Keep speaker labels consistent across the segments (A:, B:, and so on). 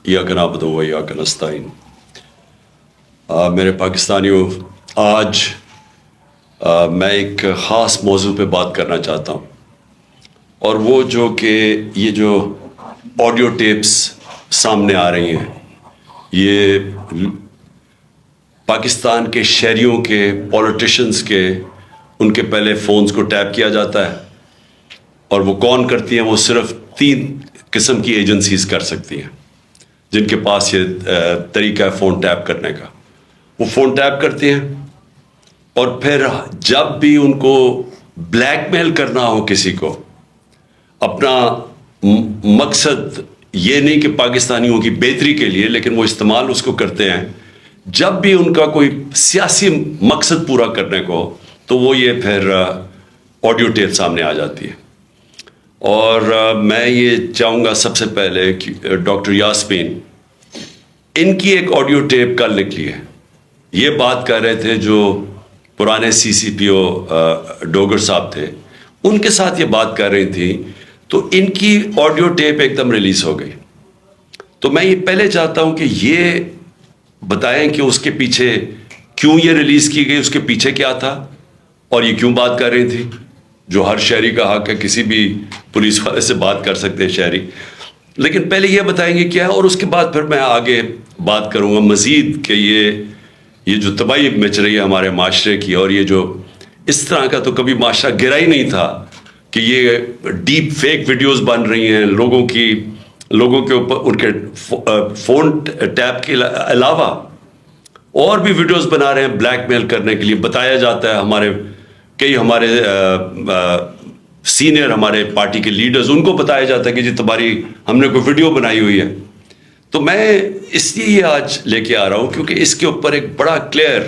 A: ایاک نعبد و ایاک نستعین۔ میرے پاکستانیوں، آج میں ایک خاص موضوع پہ بات کرنا چاہتا ہوں، اور وہ جو کہ یہ جو آڈیو ٹیپس سامنے آ رہی ہیں، یہ پاکستان کے شہریوں کے، پولیٹیشنز کے، ان کے پہلے فونز کو ٹیپ کیا جاتا ہے، اور وہ کون کرتی ہیں؟ وہ صرف 3 قسم کی ایجنسیز کر سکتی ہیں جن کے پاس یہ طریقہ ہے فون ٹیپ کرنے کا۔ وہ فون ٹیپ کرتی ہیں، اور پھر جب بھی ان کو بلیک میل کرنا ہو کسی کو، اپنا مقصد یہ نہیں کہ پاکستانیوں کی بہتری کے لیے، لیکن وہ استعمال اس کو کرتے ہیں جب بھی ان کا کوئی سیاسی مقصد پورا کرنے کو، تو وہ یہ پھر آڈیو ٹیپ سامنے آ جاتی ہے۔ اور میں یہ چاہوں گا سب سے پہلے کہ ڈاکٹر یاسمین، ان کی ایک آڈیو ٹیپ کل نکلی ہے، یہ بات کر رہے تھے جو پرانے CCPO ڈوگر صاحب تھے، ان کے ساتھ یہ بات کر رہی تھی، تو ان کی آڈیو ٹیپ ایک دم ریلیز ہو گئی۔ تو میں یہ پہلے چاہتا ہوں کہ یہ بتائیں کہ اس کے پیچھے کیوں یہ ریلیز کی گئی، اس کے پیچھے کیا تھا، اور یہ کیوں بات کر رہی تھی، جو ہر شہری کا حق ہے، کسی بھی پولیس والے سے بات کر سکتے ہیں شہری، لیکن پہلے یہ بتائیں گے کیا ہے، اور اس کے بعد پھر میں آگے بات کروں گا مزید کہ یہ جو تباہی مچ رہی ہے ہمارے معاشرے کی، اور یہ جو اس طرح کا تو کبھی معاشرہ گرا ہی نہیں تھا کہ یہ ڈیپ فیک ویڈیوز بن رہی ہیں لوگوں کے اوپر، ان کے فون ٹیپ کے علاوہ اور بھی ویڈیوز بنا رہے ہیں بلیک میل کرنے کے لیے۔ بتایا جاتا ہے ہمارے سینئر ہمارے پارٹی کے لیڈرز، ان کو بتایا جاتا ہے کہ جی تمہاری ہم نے کوئی ویڈیو بنائی ہوئی ہے۔ تو میں اس لیے یہ آج لے کے آ رہا ہوں کیونکہ اس کے اوپر ایک بڑا کلیئر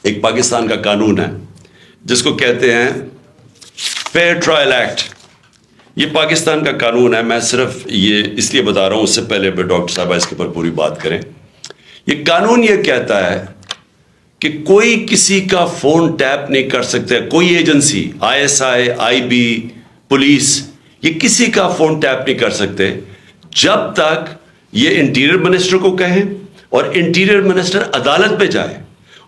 A: ایک پاکستان کا قانون ہے جس کو کہتے ہیں فیئر ٹرائل ایکٹ۔ یہ پاکستان کا قانون ہے، میں صرف یہ اس لیے بتا رہا ہوں، اس سے پہلے ڈاکٹر صاحبہ اس کے اوپر پوری بات کریں۔ یہ قانون یہ کہتا ہے کہ کوئی کسی کا فون ٹیپ نہیں کر سکتا، کوئی ایجنسی، ISI، IB، پولیس، یہ کسی کا فون ٹیپ نہیں کر سکتے جب تک یہ انٹیریئر منسٹر کو کہیں اور انٹیریئر منسٹر عدالت میں جائے،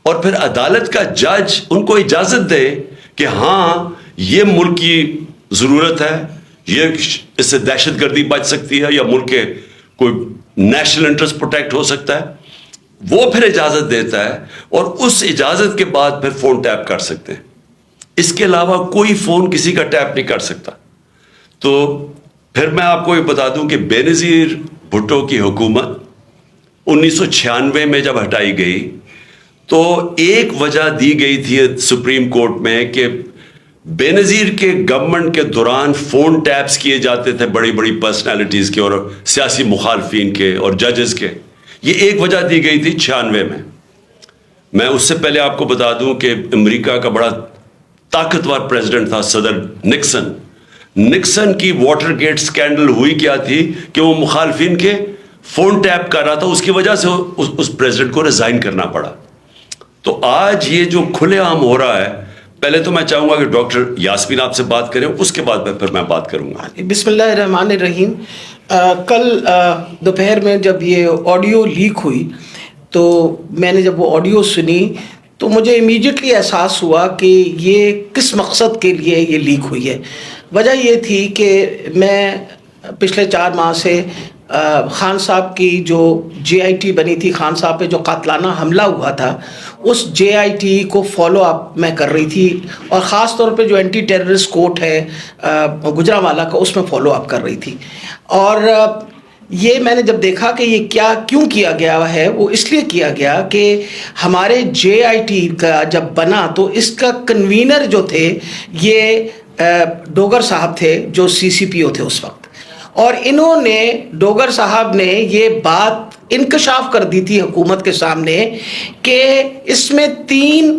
A: اور پھر عدالت کا جج ان کو اجازت دے کہ ہاں یہ ملک کی ضرورت ہے، یہ اس سے دہشت گردی بچ سکتی ہے، یا ملک کے کوئی نیشنل انٹرسٹ پروٹیکٹ ہو سکتا ہے، وہ پھر اجازت دیتا ہے، اور اس اجازت کے بعد پھر فون ٹیپ کر سکتے ہیں۔ اس کے علاوہ کوئی فون کسی کا ٹیپ نہیں کر سکتا۔ تو پھر میں آپ کو یہ بتا دوں کہ بے نظیر بھٹو کی حکومت 1996 میں جب ہٹائی گئی تو ایک وجہ دی گئی تھی سپریم کورٹ میں کہ بے نظیر کے گورنمنٹ کے دوران فون ٹیپس کیے جاتے تھے بڑی بڑی پرسنالٹیز کے اور سیاسی مخالفین کے اور ججز کے، یہ ایک وجہ دی گئی تھی 96 میں۔ میں اس سے پہلے آپ کو بتا دوں کہ امریکہ کا بڑا طاقتور پریزیڈنٹ تھا صدر نکسن کی واٹر گیٹ سکینڈل ہوئی کیا تھی کہ وہ مخالفین کے فون ٹیپ کر رہا تھا، اس کی وجہ سے اس پریزیڈنٹ کو ریزائن کرنا پڑا۔ تو آج یہ جو کھلے عام ہو رہا ہے، پہلے تو میں چاہوں گا کہ ڈاکٹر یاسمین آپ سے بات کریں، اس کے بعد پھر میں بات کروں گا۔
B: بسم اللہ الرحمن الرحیم۔ کل دوپہر میں جب یہ آڈیو لیک ہوئی تو میں نے جب وہ آڈیو سنی تو مجھے امیڈیٹلی احساس ہوا کہ یہ کس مقصد کے لیے یہ لیک ہوئی ہے۔ وجہ یہ تھی کہ میں پچھلے 4 ماہ سے خان صاحب کی جو JIT بنی تھی، خان صاحب پہ جو قاتلانہ حملہ ہوا تھا، اس JIT کو فالو اپ میں کر رہی تھی، اور خاص طور پہ جو اینٹی ٹیررسٹ کورٹ ہے گجرانوالہ کا، اس میں فالو اپ کر رہی تھی۔ اور یہ میں نے جب دیکھا کہ یہ کیوں کیا گیا ہے، وہ اس لیے کیا گیا کہ ہمارے JIT کا جب بنا تو اس کا کنوینر جو تھے یہ ڈوگر صاحب تھے جو CCPO تھے اس وقت، اور انہوں نے ڈوگر صاحب نے یہ بات انکشاف کر دی تھی حکومت کے سامنے کہ اس میں 3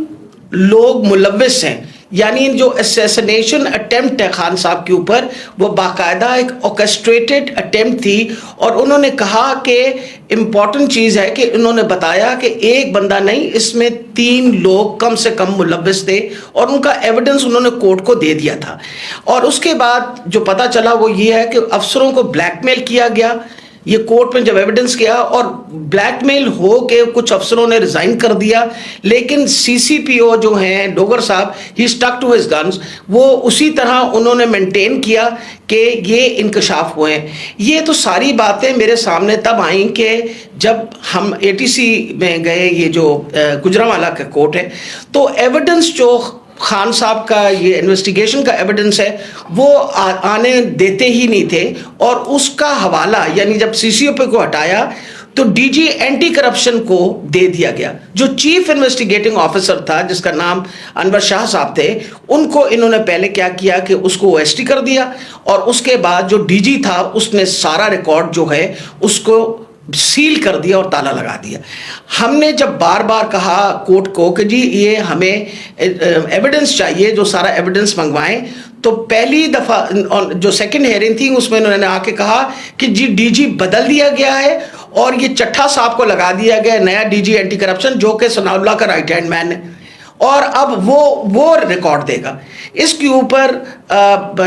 B: لوگ ملوث ہیں، یعنی جو اسیسنیشن اٹیمپٹ ہے خان صاحب کے اوپر، وہ باقاعدہ ایک آرکیسٹریٹڈ اٹیمپٹ تھی۔ اور انہوں نے کہا کہ امپورٹنٹ چیز ہے کہ انہوں نے بتایا کہ ایک بندہ نہیں، اس میں 3 لوگ کم سے کم ملوث تھے، اور ان کا ایویڈنس انہوں نے کورٹ کو دے دیا تھا۔ اور اس کے بعد جو پتہ چلا وہ یہ ہے کہ افسروں کو بلیک میل کیا گیا، یہ کورٹ میں جب ایویڈنس کیا اور بلیک میل ہو کے کچھ افسروں نے ریزائن کر دیا, لیکن سی سی پی او جو ہیں ڈوگر صاحب, ہی اسٹک ٹو ہز گنز, وہ اسی طرح انہوں نے مینٹین کیا کہ یہ انکشاف ہوئے ہیں. یہ تو ساری باتیں میرے سامنے تب آئیں کہ جب ہم اے ٹی سی میں گئے, یہ جو گجرانوالہ کا کورٹ ہے, تو ایویڈنس جو خان صاحب کا یہ انویسٹیگیشن کا ایویڈنس ہے وہ آنے دیتے ہی نہیں تھے, اور اس کا حوالہ یعنی جب سی سی او پی کو ہٹایا تو ڈی جی اینٹی کرپشن کو دے دیا گیا. جو چیف انویسٹیگیٹنگ آفیسر تھا جس کا نام انور شاہ صاحب تھے, ان کو انہوں نے پہلے کیا کیا کہ اس کو او ایس ٹی کر دیا, اور اس کے بعد جو ڈی جی تھا اس نے سارا ریکارڈ جو ہے اس کو سیل کر دیا اور تالا لگا دیا. ہم نے جب بار بار کہا کورٹ کو کہ جی یہ ہمیں ایویڈنس چاہیے, جو سارا ایویڈنس منگوائیں, تو پہلی دفعہ جو سیکنڈ ہیئرنگ تھی اس میں انہوں نے آ کے کہا کہ جی ڈی جی بدل دیا گیا ہے اور یہ چٹھا صاحب کو لگا دیا گیا نیا ڈی جی اینٹی کرپشن, جو کہ ثناء اللہ کا رائٹ ہینڈ مین ہے, اور اب وہ ریکارڈ دے گا. اس کے اوپر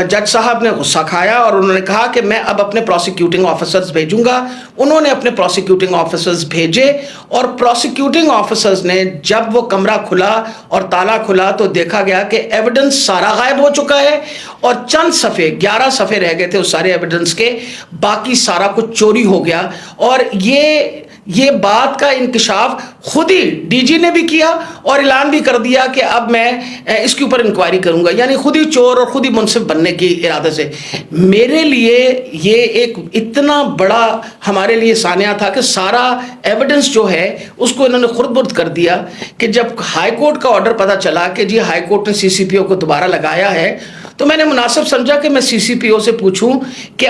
B: جج صاحب نے غصہ کھایا اور انہوں نے کہا کہ میں اب اپنے پروسیکیوٹنگ آفیسرز بھیجوں گا. انہوں نے اپنے پروسیکیوٹنگ آفیسرز بھیجے, اور پروسیکیوٹنگ آفیسرز نے جب وہ کمرہ کھلا اور تالا کھلا تو دیکھا گیا کہ ایویڈنس سارا غائب ہو چکا ہے, اور چند صفحے 11 صفحے رہ گئے تھے اس سارے ایویڈنس کے, باقی سارا کچھ چوری ہو گیا. اور یہ بات کا انکشاف خود ہی ڈی جی نے بھی کیا اور اعلان بھی کر دیا کہ اب میں اس کے اوپر انکوائری کروں گا, یعنی خود ہی چور اور خود ہی منصف بننے کی ارادے سے. میرے لیے یہ ایک اتنا بڑا ہمارے لیے سانحہ تھا کہ سارا ایویڈنس جو ہے اس کو انہوں نے خرد برد کر دیا, کہ جب ہائی کورٹ کا آرڈر پتہ چلا کہ جی ہائی کورٹ نے سی سی پی او کو دوبارہ لگایا ہے, تو میں نے مناسب سمجھا کہ میں سی سی پی او سے پوچھوں کہ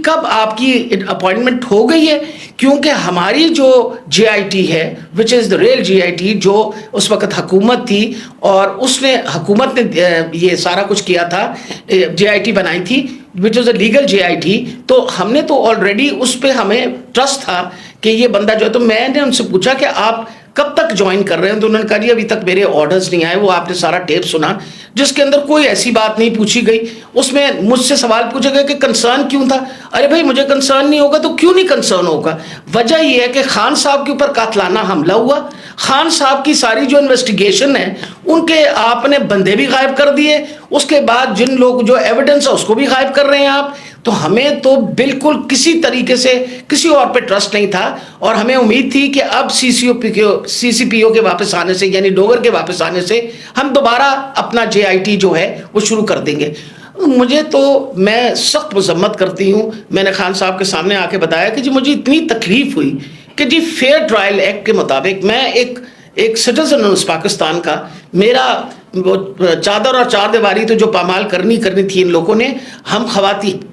B: کب آپ کی اپوائنٹمنٹ ہو گئی ہے, کیونکہ ہماری جو جے آئی ٹی ہے وچ از the real J I T, جو اس وقت حکومت تھی اور اس نے حکومت نے یہ سارا کچھ کیا تھا, جے آئی ٹی بنائی تھی وچ از a legal J I T, تو ہم نے تو آلریڈی اس پہ ہمیں ٹرسٹ تھا کہ یہ بندہ جو ہے. تو میں نے ان سے پوچھا کہ آپ کب تک جوائن کر رہے ہیں, تو انہوں نے کہا جی ابھی تک میرے آرڈرز نہیں آئے. وہ آپ نے سارا ٹیپ سنا جس کے اندر کوئی ایسی بات نہیں پوچھی گئی, اس میں مجھ سے سوال پوچھا گیا کہ کنسرن کیوں تھا. ارے بھائی مجھے کنسرن نہیں ہوگا تو کیوں نہیں کنسرن ہوگا, وجہ یہ ہے کہ خان صاحب کے اوپر قاتلانہ حملہ ہوا, خان صاحب کی ساری جو انویسٹیگیشن ہے ان کے آپ نے بندے بھی غائب کر دیے, اس کے بعد جن لوگ جو ایویڈنس ہے اس کو بھی غائب کر رہے ہیں آپ. تو ہمیں تو بالکل کسی طریقے سے کسی اور پہ ٹرسٹ نہیں تھا, اور ہمیں امید تھی کہ اب سی سی پی او کے واپس آنے سے, یعنی ڈوگر کے واپس آنے سے, ہم دوبارہ اپنا جے آئی ٹی جو ہے وہ شروع کر دیں گے. مجھے تو میں سخت مذمت کرتی ہوں. میں نے خان صاحب کے سامنے آ کے بتایا کہ جی مجھے اتنی تکلیف ہوئی کہ جی فیئر ٹرائل ایکٹ کے مطابق میں ایک سٹیزن ہوں اس پاکستان کا, میرا وہ چادر اور چار دیواری تو جو پامال کرنی تھی ان لوگوں نے, ہم خواتین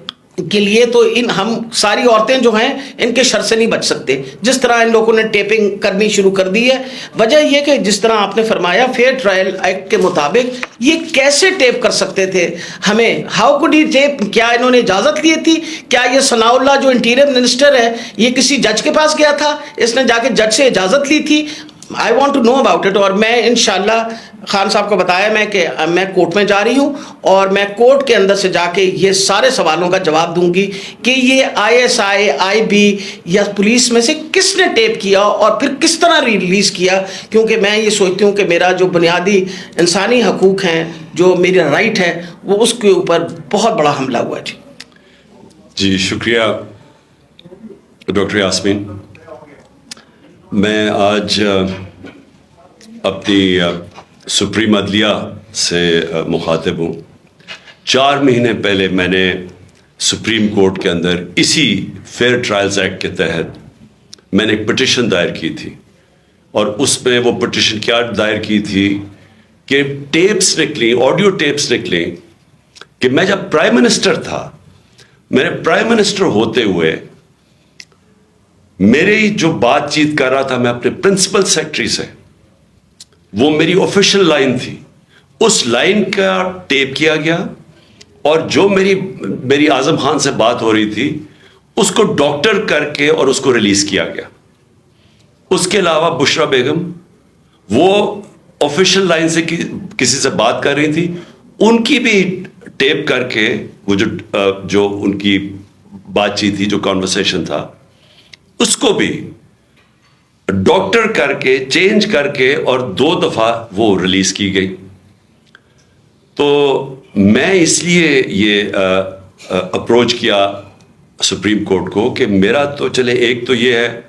B: کے لیے تو ہم ساری عورتیں جو ہیں ان کے شر سے نہیں بچ سکتے. جس طرح ان لوگوں نے ٹیپنگ کرنی شروع کر دی ہے, وجہ یہ کہ جس طرح آپ نے فرمایا فیئر ٹرائل ایکٹ کے مطابق یہ کیسے ٹیپ کر سکتے تھے ہمیں, ہاؤ کوڈ ہی ٹیپ, کیا انہوں نے اجازت لی تھی, کیا یہ ثناء اللہ جو انٹیریئر منسٹر ہے یہ کسی جج کے پاس گیا تھا, اس نے جا کے جج سے اجازت لی تھی؟ I want to know about it. اور میں انشاءاللہ خان صاحب کو بتایا کہ میں کورٹ میں جا رہی ہوں, اور میں کورٹ کے اندر سے جا کے یہ سارے سوالوں کا جواب دوں گی کہ یہ آئی ایس آئی بی یا پولیس میں سے کس نے ٹیپ کیا اور پھر کس طرح ریلیز کیا, کیونکہ میں یہ سوچتی ہوں کہ میرا جو بنیادی انسانی حقوق ہیں, جو میرا رائٹ ہے, وہ اس کے اوپر بہت بڑا حملہ ہوا.
A: جی شکریہ ڈاکٹر یاسمین. میں آج اپنی سپریم عدلیہ سے مخاطب ہوں. 4 مہینے پہلے میں نے سپریم کورٹ کے اندر اسی فیئر ٹرائلز ایکٹ کے تحت میں نے ایک پٹیشن دائر کی تھی, اور اس میں وہ پٹیشن کیا دائر کی تھی کہ ٹیپس نکلیں, آڈیو ٹیپس نکلیں کہ میں جب پرائم منسٹر تھا, میرے پرائم منسٹر ہوتے ہوئے میری جو بات چیت کر رہا تھا میں اپنے پرنسپل سیکرٹری سے, وہ میری آفیشیل لائن تھی, اس لائن کا ٹیپ کیا گیا, اور جو میری اعظم خان سے بات ہو رہی تھی اس کو ڈاکٹر کر کے اور اس کو ریلیز کیا گیا. اس کے علاوہ بشرا بیگم وہ آفیشیل لائن سے کسی سے بات کر رہی تھی, ان کی بھی ٹیپ کر کے وہ جو ان کی بات چیت تھی, جو کانورسیشن تھا, اس کو بھی ڈاکٹر کر کے چینج کر کے اور 2 دفعہ وہ ریلیز کی گئی. تو میں اس لیے یہ اپروچ کیا سپریم کورٹ کو کہ میرا تو چلے ایک تو یہ ہے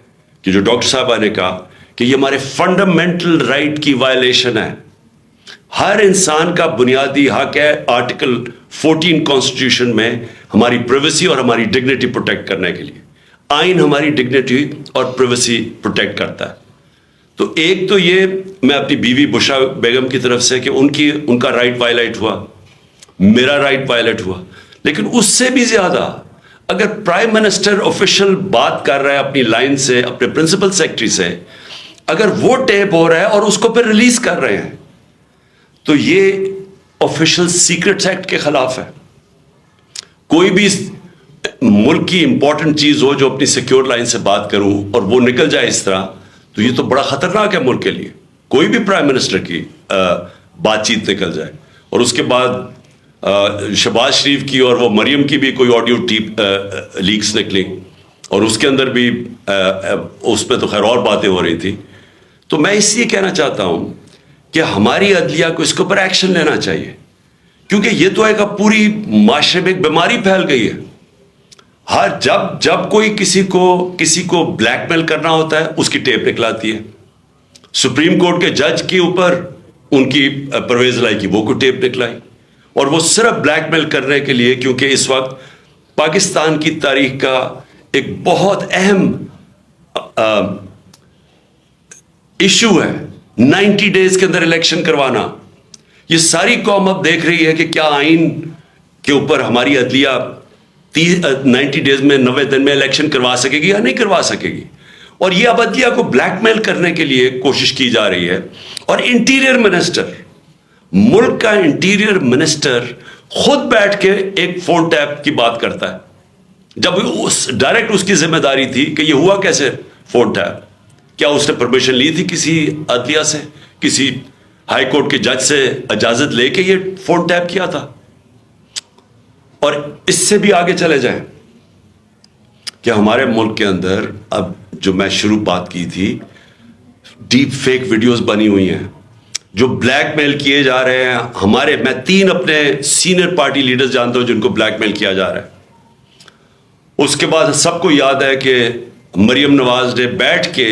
A: کہ جو ڈاکٹر صاحبہ نے کہا کہ یہ ہمارے فنڈامنٹل رائٹ کی وائلیشن ہے. ہر انسان کا بنیادی حق ہے آرٹیکل 14 کانسٹیٹیوشن میں ہماری پریویسی اور ہماری ڈگنیٹی پروٹیکٹ کرنے کے لیے. آئین ہماری ڈگنیٹی اور پریویسی پروٹیکٹ کرتا ہے. تو ایک تو یہ میں اپنی بیوی بشرا بیگم کی طرف سے کہ ان کا رائٹ وائلیٹ ہوا, میرا رائٹ وائلیٹ ہوا. لیکن اس سے بھی زیادہ اگر پرائم منسٹر آفیشل بات کر رہا ہے اپنی لائن سے, اپنے پرنسپل سیکرٹری سے, اگر وہ ٹیپ ہو رہا ہے اور اس کو پھر ریلیز کر رہے ہیں تو یہ آفیشل سیکرٹس ایکٹ کے خلاف ہے. کوئی بھی ملک کی امپورٹنٹ چیز ہو جو اپنی سیکیور لائن سے بات کروں اور وہ نکل جائے اس طرح, تو یہ تو بڑا خطرناک ہے ملک کے لیے. کوئی بھی پرائم منسٹر کی بات چیت نکل جائے. اور اس کے بعد شہباز شریف کی اور وہ مریم کی بھی کوئی آڈیو ٹیپ لیکس نکلی اور اس کے اندر بھی اس پہ تو خیر اور باتیں ہو رہی تھی. تو میں اس لیے کہنا چاہتا ہوں کہ ہماری عدلیہ کو اس کے اوپر ایکشن لینا چاہیے, کیونکہ یہ تو ایک پوری معاشرے میں ایک بیماری پھیل گئی ہے. جب کوئی کسی کو بلیک میل کرنا ہوتا ہے اس کی ٹیپ نکلاتی ہے. سپریم کورٹ کے جج کے اوپر ان کی پرویز لائی کی وہ کو ٹیپ نکلائی, اور وہ صرف بلیک میل کرنے کے لیے, کیونکہ اس وقت پاکستان کی تاریخ کا ایک بہت اہم ایشو ہے 90 ڈیز کے اندر الیکشن کروانا. یہ ساری قوم اب دیکھ رہی ہے کہ کیا آئین کے اوپر ہماری عدلیہ 90 ڈیز میں 90 دن میں الیکشن کروا سکے گی یا نہیں کروا سکے گی. اور یہ اب عدلیہ کو بلیک میل کرنے کے لیے کوشش کی جا رہی ہے. اور انٹیریئر منسٹر, ملک کا انٹیریئر منسٹر خود بیٹھ کے ایک فون ٹیپ کی بات کرتا ہے, جب ڈائریکٹ اس کی ذمہ داری تھی کہ یہ ہوا کیسے فون ٹیپ. کیا اس نے پرمیشن لی تھی کسی عدلیہ سے, کسی ہائی کورٹ کے جج سے اجازت لے کے یہ فون ٹیپ کیا تھا؟ اور اس سے بھی آگے چلے جائیں کہ ہمارے ملک کے اندر اب جو میں شروع بات کی تھی, ڈیپ فیک ویڈیوز بنی ہوئی ہیں جو بلیک میل کیے جا رہے ہیں. میں 3 اپنے سینئر پارٹی لیڈرز جانتا ہوں جن کو بلیک میل کیا جا رہا ہے. اس کے بعد سب کو یاد ہے کہ مریم نواز نے بیٹھ کے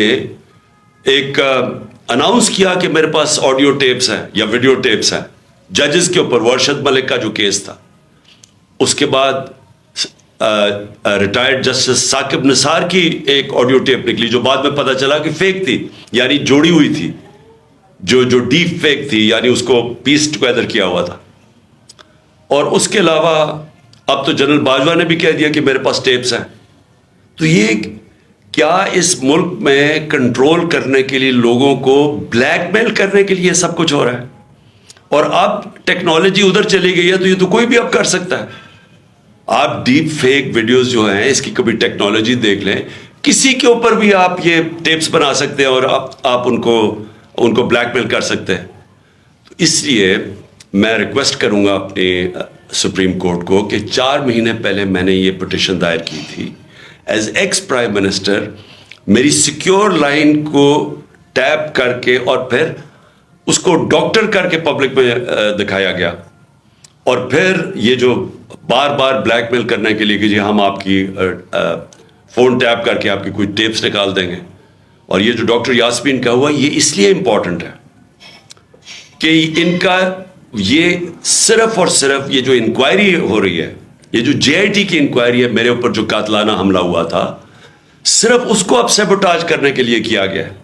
A: ایک اناؤنس کیا کہ میرے پاس آڈیو ٹیپس ہیں یا ویڈیو ٹیپس ہیں ججز کے اوپر, ورشد ملک کا جو کیس تھا. اس کے بعد ریٹائرڈ جسٹس ثاقب نثار کی ایک آڈیو ٹیپ نکلی جو بعد میں پتہ چلا کہ فیک تھی, یعنی جوڑی ہوئی تھی, جو ڈیپ فیک تھی, یعنی اس کو پیس ٹوگیدر کیا ہوا تھا. اور اس کے علاوہ اب تو جنرل باجوہ نے بھی کہہ دیا کہ میرے پاس ٹیپس ہیں. تو یہ کیا اس ملک میں کنٹرول کرنے کے لیے, لوگوں کو بلیک میل کرنے کے لیے سب کچھ ہو رہا ہے؟ اور اب ٹیکنالوجی ادھر چلی گئی ہے تو یہ تو کوئی بھی اب کر سکتا ہے. آپ ڈیپ فیک ویڈیوز جو ہیں اس کی کبھی ٹیکنالوجی دیکھ لیں, کسی کے اوپر بھی آپ یہ ٹیپس بنا سکتے ہیں اور آپ ان کو بلیک میل کر سکتے ہیں. تو اس لیے میں ریکویسٹ کروں گا اپنے سپریم کورٹ کو کہ 4 مہینے پہلے میں نے یہ پٹیشن دائر کی تھی. ایز ایکس پرائم منسٹر میری سیکیور لائن کو ٹیپ کر کے اور پھر اس کو ڈاکٹر کر کے پبلک میں دکھایا گیا. اور پھر یہ جو بار بار بلیک میل کرنے کے لیے کہ جی ہم آپ کی فون ٹیپ کر کے آپ کی کوئی ٹیپس نکال دیں گے. اور یہ جو ڈاکٹر یاسمین کا ہوا یہ اس لیے امپورٹنٹ ہے کہ ان کا یہ صرف اور صرف یہ جو انکوائری ہو رہی ہے, یہ جو JIT کی انکوائری ہے میرے اوپر جو قاتلانہ حملہ ہوا تھا, صرف اس کو اب سیبوٹاج کرنے کے لیے کیا گیا ہے.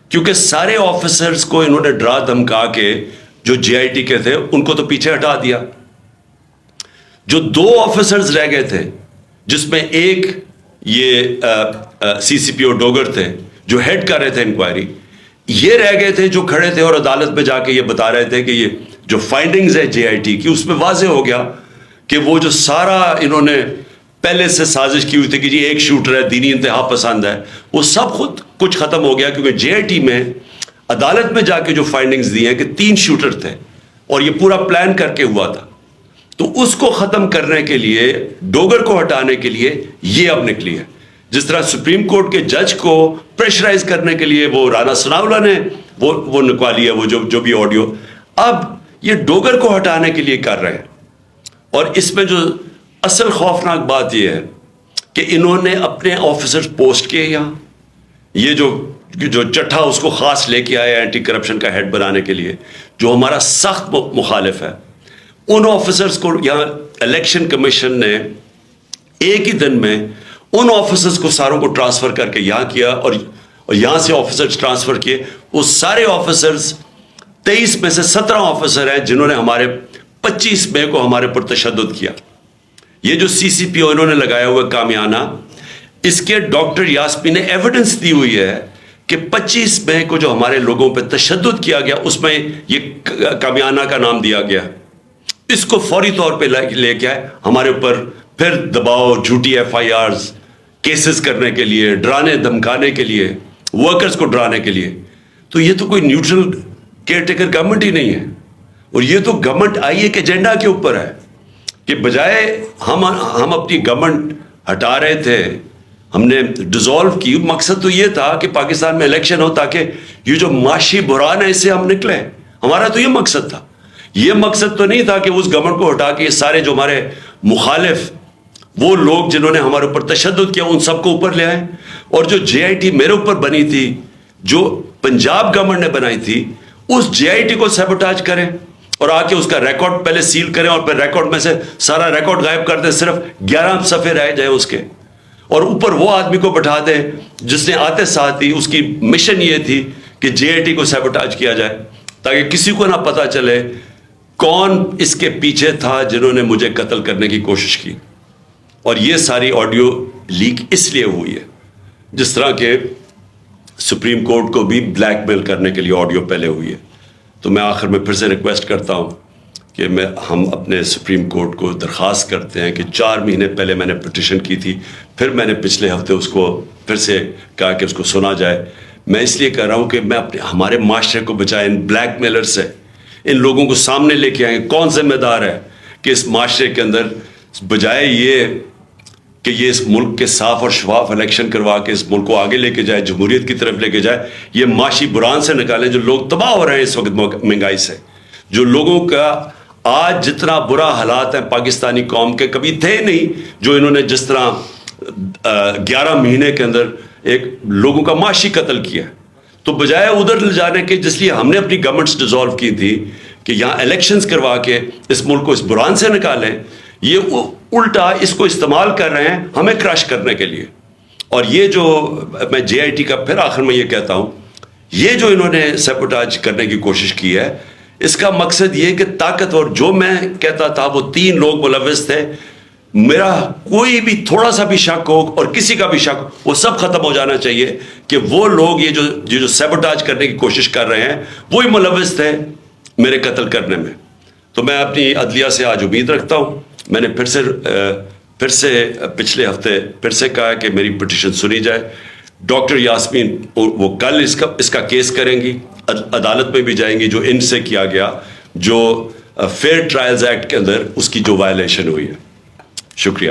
A: کیونکہ سارے آفیسرز کو انہوں نے ڈرا دھمکا کے جو JIT کے تھے ان کو تو پیچھے ہٹا دیا. جو 2 آفیسرز رہ گئے تھے جس میں ایک یہ CCPO ڈوگر تھے جو ہیڈ کر رہے تھے انکوائری, یہ رہ گئے تھے جو کھڑے تھے اور عدالت میں جا کے یہ بتا رہے تھے کہ یہ جو فائنڈنگز ہے JIT کی اس میں واضح ہو گیا کہ وہ جو سارا انہوں نے پہلے سے سازش کی ہوئی تھی کہ جی ایک شوٹر ہے, دینی انتہا پسند ہے, وہ سب خود کچھ ختم ہو گیا. کیونکہ JIT میں عدالت میں جا کے جو فائنڈنگز دی ہیں کہ 3 شوٹر تھے اور یہ پورا پلان کر کے ہوا تھا. تو اس کو ختم کرنے کے لیے, ڈوگر کو ہٹانے کے لیے یہ اب نکلی ہے. جس طرح سپریم کورٹ کے جج کو پریشرائز کرنے کے لیے وہ رانا ثناءاللہ نے وہ نکالی ہے وہ جو بھی آڈیو، اب یہ ڈوگر کو ہٹانے کے لیے کر رہے ہیں. اور اس میں جو اصل خوفناک بات یہ ہے کہ انہوں نے اپنے آفیسرز پوسٹ کیے یہاں، یہ جو چٹھا اس کو خاص لے کے آیا اینٹی کرپشن کا ہیڈ بنانے کے لیے، جو ہمارا سخت مخالف ہے، ان آفیسرز کو یہاں الیکشن کمیشن نے ایک ہی دن میں ان آفیسرز کو ساروں کو ٹرانسفر کر کے یہاں کیا، اور یہاں سے آفیسرز ٹرانسفر کیے. وہ سارے آفیسرز 23 میں سے 17 آفیسر ہیں جنہوں نے ہمارے 25 مئی کو ہمارے پر تشدد کیا. یہ جو CCPO انہوں نے لگایا ہوا کامیانہ، اس کے ڈاکٹر یاسمین نے ایویڈنس دی ہوئی ہے کہ 25 مئی کو جو ہمارے لوگوں پہ تشدد کیا گیا اس میں یہ کامیانہ کا نام دیا گیا. اس کو فوری طور پہ لے کے آئے ہمارے اوپر پھر دباؤ، جھوٹی FIRs کیسز کرنے کے لیے، ڈرانے دھمکانے کے لیے، ورکرز کو ڈرانے کے لیے. تو یہ تو کوئی نیوٹرل کیئر ٹیکر گورنمنٹ ہی نہیں ہے. اور یہ تو گورنمنٹ آئی ایک ایجنڈا کے اوپر ہے کہ بجائے ہم اپنی گورنمنٹ ہٹا رہے تھے، ہم نے ڈیزالو کی. مقصد تو یہ تھا کہ پاکستان میں الیکشن ہو تاکہ یہ جو معاشی بحران ہے اس سے ہم نکلیں. ہمارا تو یہ مقصد تھا. یہ مقصد تو نہیں تھا کہ اس گورنمنٹ کو ہٹا کے یہ سارے جو ہمارے مخالف وہ لوگ جنہوں نے ہمارے اوپر تشدد کیا ان سب کو اوپر لے آئے. اور جو JIT میرے اوپر بنی تھی، جو پنجاب گورنمنٹ نے بنائی تھی، اس JIT کو سیبوٹاج کریں اور آ کے اس کا ریکارڈ پہلے سیل کریں اور پھر ریکارڈ میں سے سارا ریکارڈ غائب کر دیں، صرف 11 صفحے رہ جائیں اس کے، اور اوپر وہ آدمی کو بٹھا دیں جس نے آتے ساتھ ہی اس کی مشن یہ تھی کہ JIT کو سیبوٹاج کیا جائے تاکہ کسی کو نہ پتہ چلے کون اس کے پیچھے تھا جنہوں نے مجھے قتل کرنے کی کوشش کی. اور یہ ساری آڈیو لیک اس لیے ہوئی ہے، جس طرح کہ سپریم کورٹ کو بھی بلیک میل کرنے کے لیے آڈیو پہلے ہوئی ہے. تو میں آخر میں پھر سے ریکویسٹ کرتا ہوں کہ ہم اپنے سپریم کورٹ کو درخواست کرتے ہیں کہ 4 مہینے پہلے میں نے پٹیشن کی تھی، پھر میں نے پچھلے ہفتے اس کو پھر سے کہا کہ اس کو سنا جائے. میں اس لیے کہہ رہا ہوں کہ میں ہمارے معاشرے کو بچائیں ان بلیک میلر سے، ان لوگوں کو سامنے لے کے آئیں. کون ذمہ دار ہے کہ اس معاشرے کے اندر بجائے یہ کہ یہ اس ملک کے صاف اور شفاف الیکشن کروا کے اس ملک کو آگے لے کے جائے، جمہوریت کی طرف لے کے جائے، یہ معاشی بحران سے نکالیں. جو لوگ تباہ ہو رہے ہیں اس وقت مہنگائی سے، جو لوگوں کا آج جتنا برا حالات ہیں پاکستانی قوم کے کبھی تھے نہیں، جو انہوں نے جس طرح 11 مہینے کے اندر ایک لوگوں کا معاشی قتل کیا. تو بجائے ادھر لے جانے کے، جس لیے ہم نے اپنی گورنمنٹس ڈیزالو کی تھی کہ یہاں الیکشنز کروا کے اس ملک کو اس بحران سے نکالیں، یہ الٹا اس کو استعمال کر رہے ہیں ہمیں کرش کرنے کے لیے. اور یہ جو میں JIT کا پھر آخر میں یہ کہتا ہوں، یہ جو انہوں نے سیبوٹاج کرنے کی کوشش کی ہے، اس کا مقصد یہ کہ طاقتور، جو میں کہتا تھا وہ 3 لوگ ملوث تھے، میرا کوئی بھی تھوڑا سا بھی شک ہو اور کسی کا بھی شک ہو، وہ سب ختم ہو جانا چاہیے کہ وہ لوگ یہ جو سیبوٹاج کرنے کی کوشش کر رہے ہیں وہی ملوث تھے میرے قتل کرنے میں. تو میں اپنی عدلیہ سے آج امید رکھتا ہوں. میں نے پھر سے پچھلے ہفتے پھر سے کہا کہ میری پٹیشن سنی جائے. ڈاکٹر یاسمین وہ کل اس کا کیس کریں گی، عدالت میں بھی جائیں گی جو ان سے کیا گیا، جو فیئر ٹرائلز ایکٹ کے اندر اس کی جو وائلیشن ہوئی ہے. شکریہ.